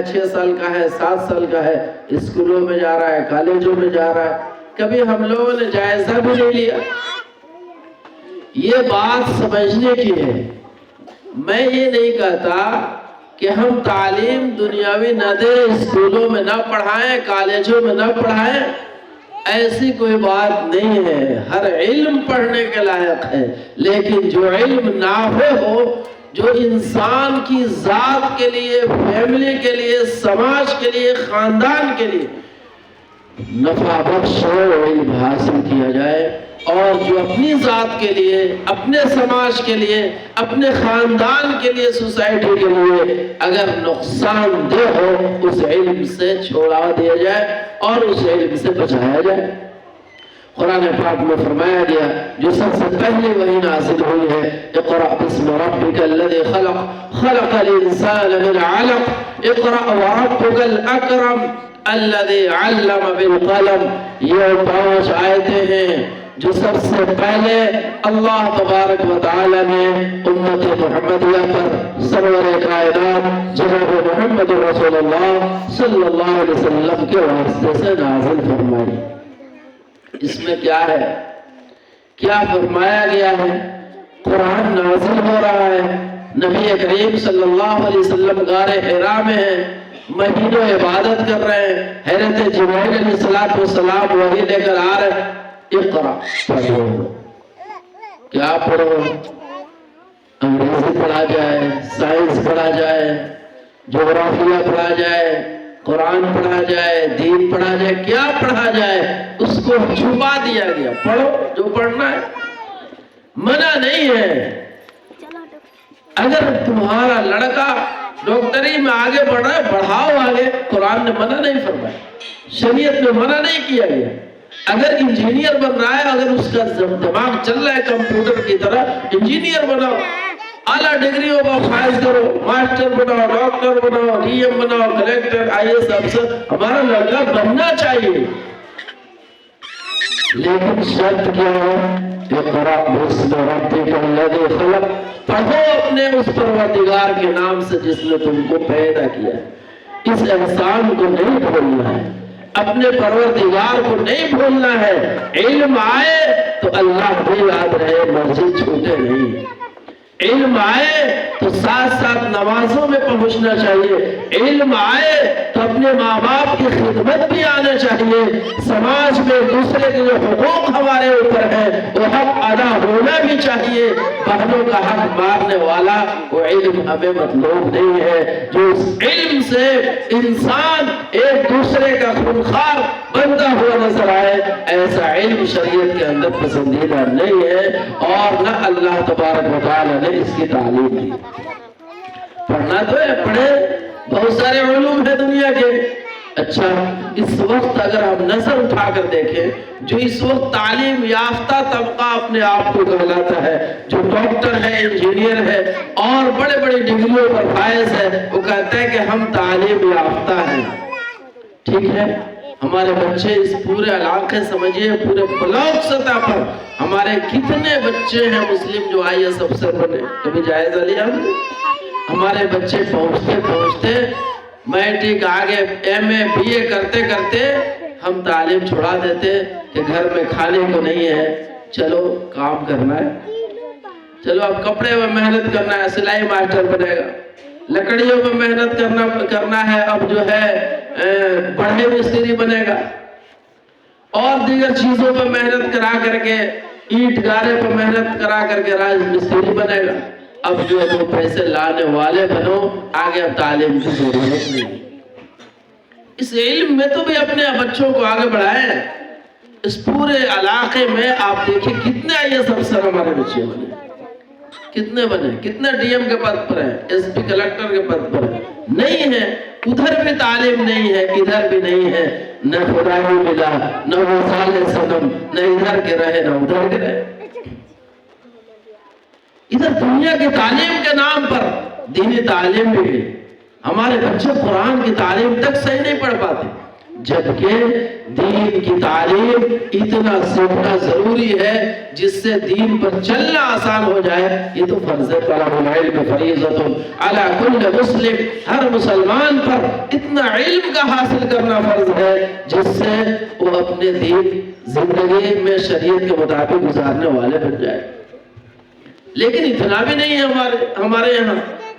6 سال کا ہے، 7 سال کا ہے، اسکولوں میں جا رہا ہے، کالجوں میں جا رہا ہے، کبھی ہم لوگوں نے جائزہ بھی نہیں لیا۔ یہ بات سمجھنے کی ہے۔ میں یہ نہیں کہتا کہ ہم تعلیم دنیاوی نہ دیں، اسکولوں میں نہ پڑھائیں، کالجوں میں نہ پڑھائیں، ایسی کوئی بات نہیں ہے۔ ہر علم پڑھنے کے لائق ہے، لیکن جو علم نافع ہو، جو انسان کی ذات کے لیے، فیملی کے لیے، سماج کے لیے، خاندان کے لیے نفع بخش ہو، علم حاصل کیا جائے، اور جو اپنی ذات کے لیے، اپنے سماج کے لیے، اپنے خاندان کے لیے، سوسائٹی کے لیے اگر نقصان دہ ہو، اس علم سے چھوڑا دیا جائے اور اس علم سے بچایا جائے۔ قرآن پاک میں فرمایا گیا، جو سب سے پہلے وحی نازل ہوئی ہے، اقرأ بسم ربک الذی خلق، خلق الانسان من علق، اقرأ وربک الاکرم الذی علم بالقلم۔ یہ 5 آیتیں ہیں جو سب سے پہلے اللہ تبارک و تعالی نے امت محمدیہ پر سرور کائنات جناب محمد رسول اللہ صلی اللہ علیہ وسلم کے واسطے سے نازل فرمائی۔ اس میں کیا ہے؟ کیا فرمایا گیا ہے؟ قرآن نازل ہو رہا ہے، نبی کریم صلی اللہ علیہ وسلم غار حرا میں ہیں، مہینوں عبادت کر رہے ہیں، حضرت جبرائیل علیہ السلام وحی لے کر آ رہے ہیں، اقرأ پڑھو۔ کیا پڑھو؟ انگریزی پڑھا جائے، سائنس پڑھا جائے، جغرافیہ پڑھا جائے، قرآن پڑھا جائے، دین پڑھا جائے، کیا پڑھا جائے؟ اس کو چھپا دیا گیا، پڑھو جو پڑھنا ہے، منع نہیں ہے۔ اگر تمہارا لڑکا ڈاکٹری میں آگے بڑھ رہا ہے، بڑھاؤ آگے، قرآن نے منع نہیں فرمایا، شریعت میں منع نہیں کیا گیا۔ اگر انجینئر بن رہا ہے، اگر اس کا دماغ چل رہا ہے کمپیوٹر کی طرح، انجینئر بناؤ، اعلیٰ ڈگریوں کا فائز کرو، ماسٹر بناؤ، ڈاکٹر بناؤ، ڈی ایم بناؤ، کلیکٹر، آئی ایس افسر، ہمارا لڑکا بننا چاہیے، لیکن شرط کیا ہے؟ اقرأ بسم ربک الذی خلق، پڑھو اپنے اس پروردگار کے نام سے جس نے تم کو پیدا کیا۔ اس احسان کو نہیں بھولنا ہے، اپنے پروردگار کو نہیں بھولنا ہے۔ علم آئے تو اللہ بھی یاد رہے، مسجد چھوٹے نہیں۔ علم آئے تو ساتھ ساتھ نمازوں میں پہنچنا چاہیے، علم آئے تو اپنے ماں باپ کی خدمت بھی آنا چاہیے، سماج میں دوسرے کے جو حقوق ہمارے اوپر ہیں وہ حق ادا ہونا بھی چاہیے۔ بہنوں کا حق مارنے والا وہ علم ہمیں مطلوب نہیں ہے۔ جو اس علم سے انسان ایک دوسرے کا خونخوار بنتا ہوا نظر آئے، ایسا علم شریعت کے اندر پسندیدہ نہیں ہے، اور نہ اللہ تبارک و تعالی نے اس کی تعلیم دی۔ پڑھنا تو ہے، پڑھے، بہت سارے علوم ہیں دنیا کے۔ اچھا، اس وقت اگر ہم نظر اٹھا کر دیکھیں، جو اس وقت تعلیم یافتہ طبقہ اپنے آپ کو کہلاتا ہے، جو ڈاکٹر ہے، انجینئر ہے اور بڑے بڑے ڈگریوں پر فائز ہے، وہ کہتا ہے کہ ہم تعلیم یافتہ ہیں۔ ٹھیک ہے، ہمارے بچے اس پورے علاقے سمجھیے، پورے بلاک سطح پر ہمارے کتنے بچے ہیں مسلم جو آئی ایس افسر بنے؟ کبھی جائزہ لیا ہم نے؟ ہمارے بچے پہنچتے میٹرک آگے ایم اے بی اے کرتے کرتے ہم تعلیم چھوڑا دیتے کہ گھر میں کھانے کو نہیں ہے، چلو کام کرنا ہے، چلو اب کپڑے میں محنت کرنا ہے، سلائی ماسٹر بنے گا، لکڑیوں میں محنت کرنا ہے، اب جو ہے بڑھے مستری بنے گا، اور دیگر چیزوں پر محنت کرا کر کے، اینٹ گارے پر محنت کرا کر کے راج مستری بنے گا۔ اب جو ہے تو پیسے لانے والے بنو، آگے اب تعلیم کی ضرورت نہیں۔ اس علم میں تو بھی اپنے بچوں کو آگے بڑھائیں۔ اس پورے علاقے میں آپ دیکھیں کتنے آئی ایس افسر ہمارے بچے بنے، کتنے بنے، کتنے ڈی ایم کے پد پر ہیں، ایس پی کلیکٹر کے پد پر ہیں۔ نہیں ہے، ادھر بھی تعلیم نہیں ہے، ادھر بھی نہیں ہے، نہ خدا ہی ملا، نہ وہ صالح صنم، نہ ادھر کے رہے نہ ادھر کے رہے۔ ادھر دنیا کی تعلیم کے نام پر دینی تعلیم بھی ہے، ہمارے بچے قرآن کی تعلیم تک صحیح نہیں پڑھ پاتے، جبکہ دین کی تعلیم اتنا سیکھنا ضروری ہے جس سے دین پر چلنا آسان ہو جائے. یہ تو فرض ہے. طلب العلم فریضۃ علی کل مسلم، ہر مسلمان پر اتنا علم کا حاصل کرنا فرض ہے جس سے وہ اپنے دین زندگی میں شریعت کے مطابق گزارنے والے بن جائے. لیکن اتنا بھی نہیں ہے ہمارے یہاں.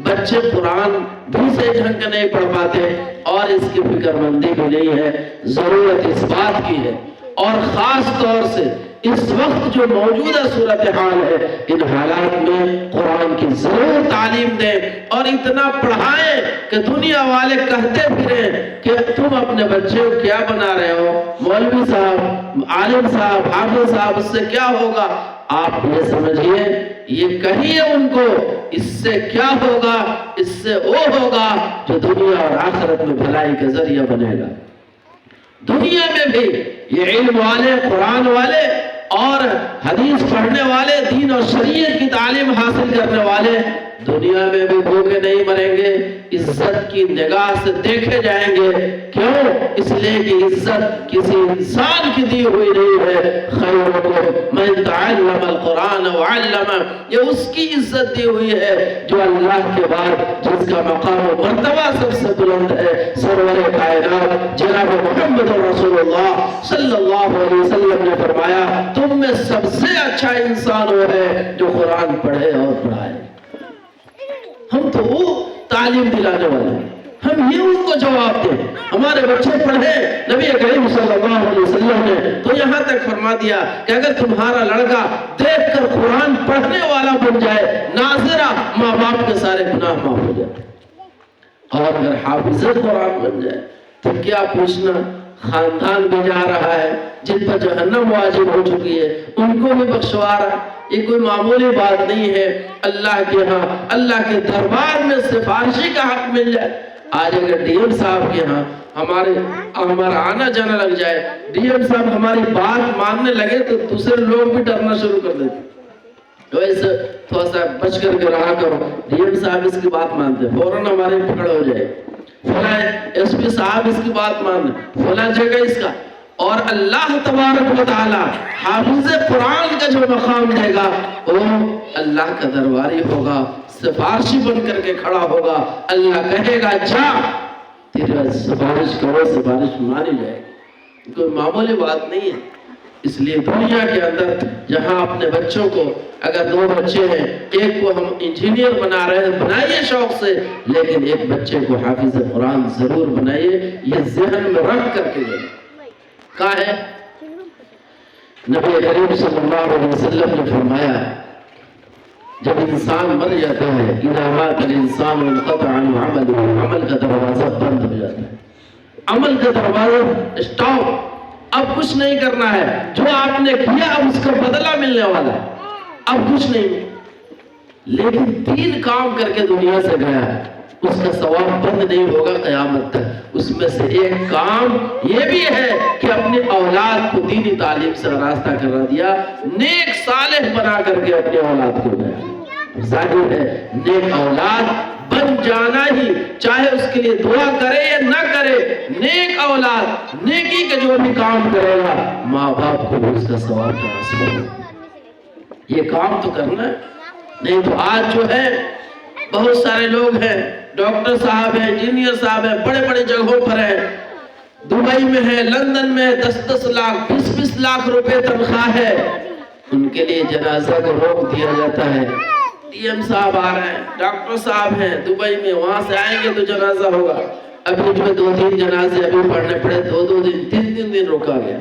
بچے قرآن بھی صحیح ڈھنگ سے نہیں پڑھ پاتے اور اس کی فکر مندی بھی نہیں ہے. ضرورت اس بات کی ہے، اور خاص طور سے اس وقت جو موجودہ صورتحال ہے، ان حالات میں قرآن کی ضرور تعلیم دیں اور اتنا پڑھائیں کہ دنیا والے کہتے پھریں کہ تم اپنے بچے کو کیا بنا رہے ہو، مولوی صاحب، عالم صاحب، حافظ صاحب، اس سے کیا ہوگا. آپ یہ سمجھیے، یہ کہیے ان کو، اس سے کیا ہوگا، اس سے وہ ہوگا جو دنیا اور آخرت میں بھلائی کا ذریعہ بنے گا. دنیا میں بھی یہ علم والے، قرآن والے اور حدیث پڑھنے والے، دین اور شریعت کی تعلیم حاصل کرنے والے دنیا میں بھی بھوکے نہیں مریں گے، عزت کی نگاہ سے دیکھے جائیں گے. کیوں؟ اس لیے کہ عزت کسی انسان کی دی ہوئی نہیں ہے. خیرکم من تعلم القرآن وعلمہ، یہ اس کی عزت دی ہوئی ہے جو اللہ کے بعد جس کا مقام و مرتبہ سب سے بلند ہے، سرور کائنات جناب محمد رسول اللہ صلی اللہ علیہ وسلم نے فرمایا تم میں سب سے اچھا انسان وہ ہے جو قرآن پڑھے اور پڑھائے. ہم تو وہ تعلیم دلانے والے ہیں، ہم یہ ان کو جواب دیں. ہمارے بچے پڑھے. نبی کریم صلی اللہ علیہ وسلم نے تو یہاں تک فرما دیا کہ اگر تمہارا لڑکا دیکھ کر قرآن پڑھنے والا بن جائے، ناظرہ، ماں باپ کے سارے گناہ معاف ہو جائے. اور اگر حافظ قرآن بن جائے تو کیا پوچھنا. خاندان بھی جا رہا ہے، جن پر جہنم واجب ہو چکی ہے ان کو بھی بخشوا رہا. یہ کوئی معمولی بات نہیں ہے. اللہ کے ہاں، اللہ کے دربار میں سفارشی کا حق مل جائے. آج اگر ڈی ایم صاحب کے ہاں ہمارا آنا جانا لگ جائے، ڈی ایم صاحب ہماری بات ماننے لگے تو دوسرے لوگ بھی ڈرنا شروع کر دیتے. تو ایسے تھوڑا سا بچ کر کے رہا کرو. ڈی ایم صاحب اس کی بات مانتے فوراً ہماری پکڑ ہو جائے. فلاں ایس پی صاحب اس کی بات مان، فلاں جگہ اس کا. اور اللہ تبارک و تعالی حافظ قرآن کا جو مقام دے گا وہ اللہ کا درباری ہوگا، سفارشی بن کر کے کھڑا ہوگا. اللہ کہے گا جا تیرا سفارش کرو، سفارش مانی جائے گی. کوئی معمولی بات نہیں ہے. اس لیے دنیا کے اندر جہاں اپنے بچوں کو، اگر 2 بچے ہیں، ایک کو ہم انجینئر بنا رہے ہیں، بنائیے شوق سے، لیکن ایک بچے کو حافظ قرآن ضرور بنائیے. یہ ذہن میں رکھ کر کے کہا ہے نبی کریم صلی اللہ علیہ وسلم نے فرمایا جب انسان مر جاتا ہے، اذا مات الانسان انقطع عنه عمله، عمل کا دروازہ بند ہو جاتا ہے. عمل کا دروازہ اسٹاپ. اب کچھ نہیں کرنا ہے. جو آپ نے کیا اب اس کا بدلہ ملنے والا ہے. اب کچھ نہیں. لیکن 3 کام کر کے دنیا سے گیا ہے، اس کا ثواب بند نہیں ہوگا قیامت تک. اس میں سے ایک کام یہ بھی ہے کہ اپنی اولاد کو دینی تعلیم سے راستہ کرا دیا، نیک صالح بنا کر کے اپنی اولاد کو دیا. ظاہر ہے نیک اولاد بن جانا ہی، چاہے اس کے لیے دعا کرے یا نہ کرے، نیک اولاد نیکی کا جو بھی کام کرے گا ماں باپ کو بھی اس کا ثواب کا حاصل ہوگا. یہ کام تو کرنا ہے. نہیں تو آج جو ہے بہت سارے لوگ ہیں، ڈاکٹر صاحب ہیں، انجینئر صاحب ہیں، بڑے بڑے جگہوں پر ہیں، دبئی میں ہیں، لندن میں 10-10 لاکھ 20-20 لاکھ روپے تنخواہ ہے. ان کے لیے جنازہ کو روک دیا جاتا ہے. ڈی ایم صاحب آ رہے ہیں، ڈاکٹر صاحب ہیں دبئی میں، وہاں سے آئیں گے تو جنازہ ہوگا. ابھی جو 2-3 جنازے ابھی پڑھنے پڑے، 2 دن 3 دن روکا گیا.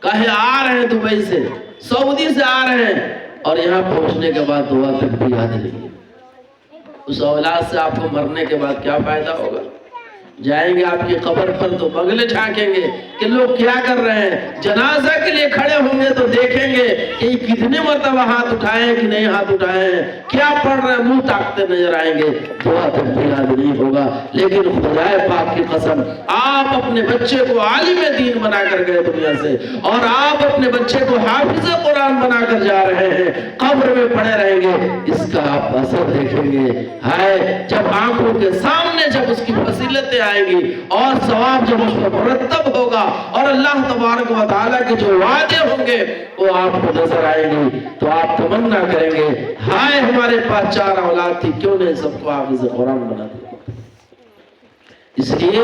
کہے آ رہے ہیں دبئی سے، سعودی سے آ رہے ہیں، اور یہاں پہنچنے کے بعد دعا تک بھی یاد نہیں ہے. اس اولاد سے آپ کو مرنے کے بعد کیا فائدہ ہوگا؟ جائیں گے آپ کی قبر پر تو بغلے جھانکیں گے کہ لوگ کیا کر رہے ہیں. جنازہ کے لیے کھڑے ہوں گے تو دیکھیں گے کہ کتنے مرتبہ ہاتھ اٹھائے ہیں کہ نہیں ہاتھ اٹھائے ہیں، کیا پڑھ رہے ہیں، منہ تاکتے نظر آئیں گے. دعا تک بھی یاد نہیں ہوگا. لیکن خدائے پاک کی قسم، آپ اپنے بچے کو عالم دین بنا کر گئے دنیا سے، اور آپ اپنے بچے کو حافظ قرآن بنا کر جا رہے ہیں، قبر میں پڑے رہیں گے. اس کا آپ اثر دیکھیں گے. ہائے جب آنکھوں کے سامنے جب اس کی فصیلت سہولتیں آئیں گی اور ثواب جب اس پر مرتب ہوگا اور اللہ تبارک و تعالیٰ کے جو وعدے ہوں گے وہ آپ کو نظر آئیں گی تو آپ تمنا کریں گے ہائے ہمارے پاس 4 اولاد تھی، کیوں نہیں سب کو حافظ قرآن بنا دیا۔ اس لیے